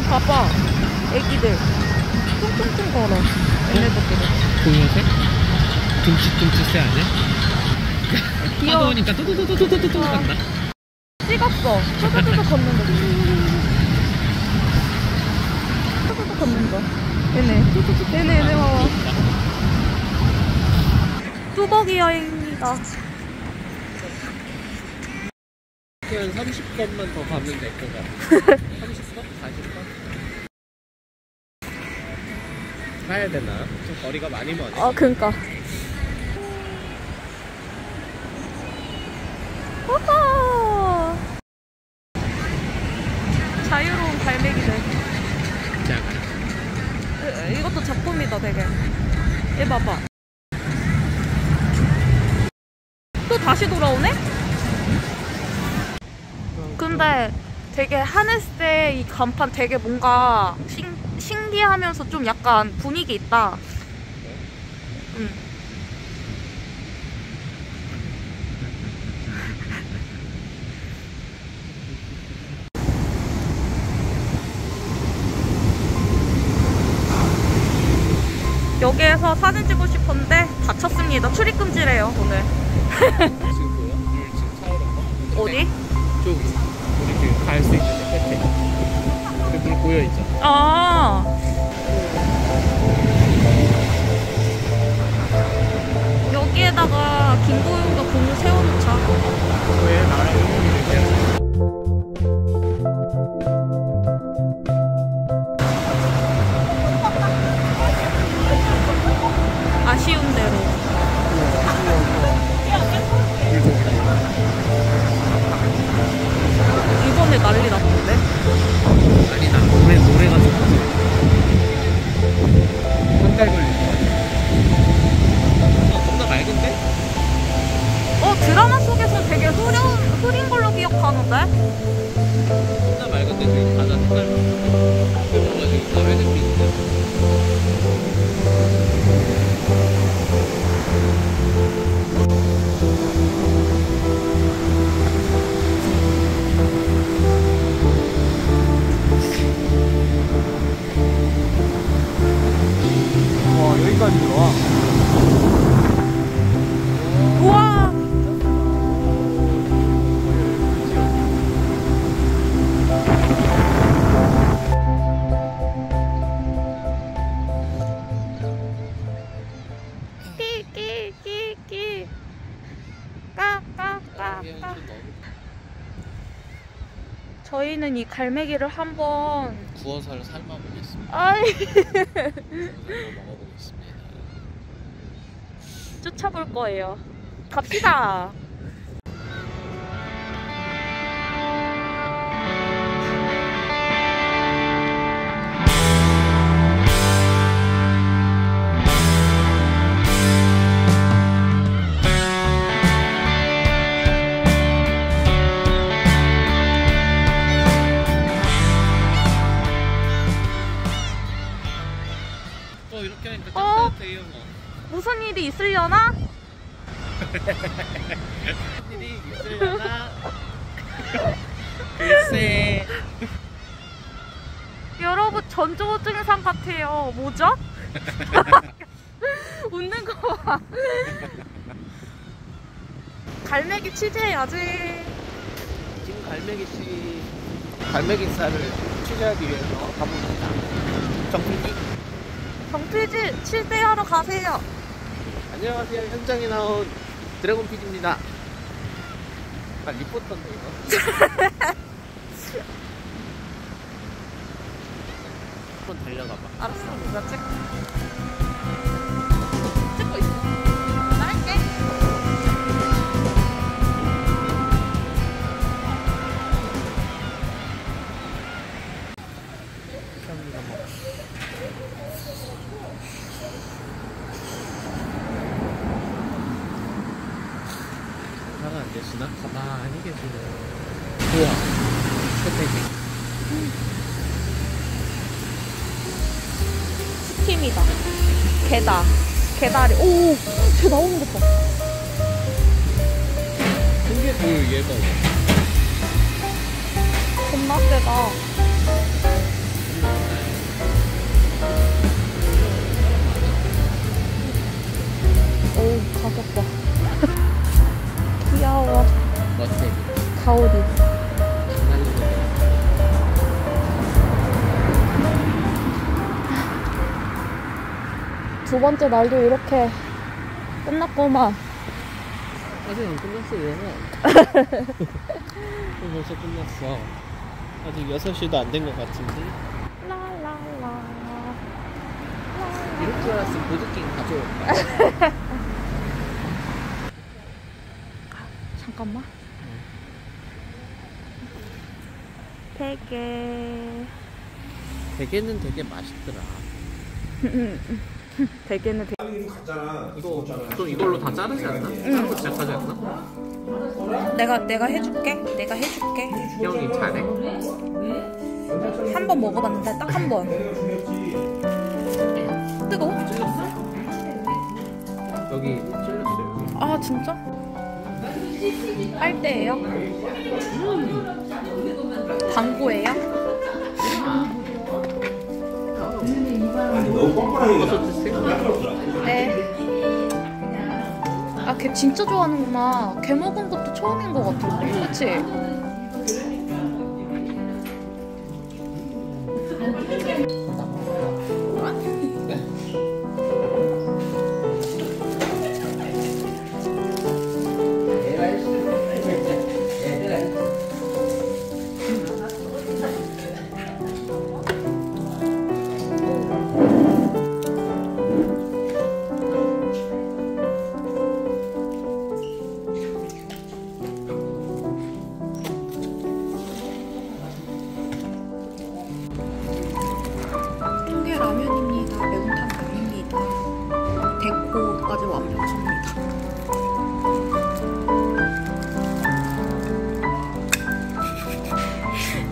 봐봐, 애기들 퉁퉁퉁 걸어. 얘네들끼리. 보면서 둠칫둠칫해 아니야? 귀여워. 하다 보니까 뚜두두두두두두 간다. 찍었어. 뚜두두두 걷는 거. 뚜두두 걷는 거. 얘네 봐봐. 뚜벅이 여행입니다. 한 30건만 더 가면 될 것 같아. 30건? 40건? 가야 되나? 좀 거리가 많이 머네. 그니까. 호호! 자유로운 갈매기들. 이것도 작품이다, 되게. 얘 봐봐. 또 다시 돌아오네? 근데 되게 하늘색 이 간판 되게 뭔가 신기하면서 좀 약간 분위기 있다. 응. 여기에서 사진 찍고 싶었는데 다쳤습니다. 출입 금지래요 오늘. 지금 보여? 물 지금 차오른 거? 어디? 저기 우리 갈 수 있는데 끝에 그 물 보여 있잖아. 아, 여기에다가 김도윤과 공유 세워놓자. 왜 나랑 이렇게 해야 아쉬운 대로. 이번에 난리 났던데? 아니 나 노래가 좋아서 한 달 걸릴 것 같아. 겁나 맑은데? 드라마 속에서 되게 흐린 걸로 기억하는데? 겁나 맑은데 저기 바다 색깔 뭔가 저기 까매색이 있는데. 여기까지 들어와. 우와! 끼 까까까까. 저희는 이 갈매기를 한번 구워서 삶아보겠습니다. 아이 먹어보겠습니다. 쫓아볼 거예요. 갑시다. 이렇게 하니까 따뜻해요. 무슨 일이 있으려나? 무슨 일이 있으려나? 글쎄. 여러분 전조 증상 같아요. 뭐죠? 웃는 거 봐. 갈매기 취재해야지. 지금 갈매기살을 취재하기 위해서 가봅니다. 정필지 취재하러 가세요. 안녕하세요. 현장에 나온 드래곤 PD입니다. 약간 리포터인데 이거. 한번 달려가봐. 알았어. 나 찍고 있어. 나 할게. 차가 안 계시나? 가만히 계시네. 우와, 스테이크. 스팀이다. 게다리. 오, 쟤 나오는 것 봐. 이게 얘가. 겁나 세다. 오, 가격 봐. 귀여워. 머스테이크. 가오리. 두 번째 날도 이렇게 끝났구만. 아직 안 끝났어, 얘가. 벌써 끝났어. 아직 6시도 안 된 것 같은데. 라라라. 이럴 줄 알았으면 보드게임 가져올까? 잠깐만. 되게. 대게는 되게 맛있더라. 되게는 이거 또 이걸로 다 자르지 않나? 자르고 시작하지 않나? 내가 해줄게. 형이 잘해? 한 번 먹어봤는데 딱 한 번. 뜨거워? 여기 찔렸어요. 아 진짜? 빨대예요? 방구예요? 너무 뻔뻔하게 네. 아, 걔 진짜 좋아하는구나. 걔 먹은 것도 처음인 것 같은데, 그치? 라면입니다. 매운탕 면입니다. 데코까지 완벽합니다.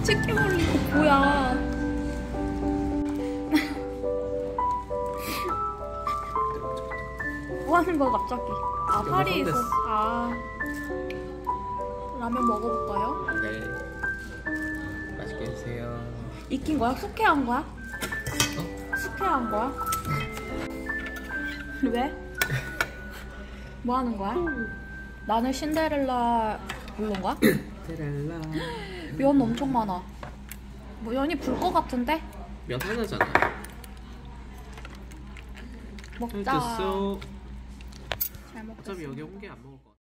치킨 올린 거 뭐야? 뭐 하는 거야 갑자기? 아 파리 있어. 아 라면 먹어볼까요? 네. 맛있게 드세요. 익힌 거야? 숙회한 거야? 숙회한 거야? 왜? 뭐 하는 거야? 나는 신데렐라 부른 거야? 테렐라. 면 엄청 많아. 뭐 면이 불 것 같은데? 면 하나잖아. 먹자. 됐어. 잘 먹겠어. 어차피 여기 온 게 안 먹을 거야.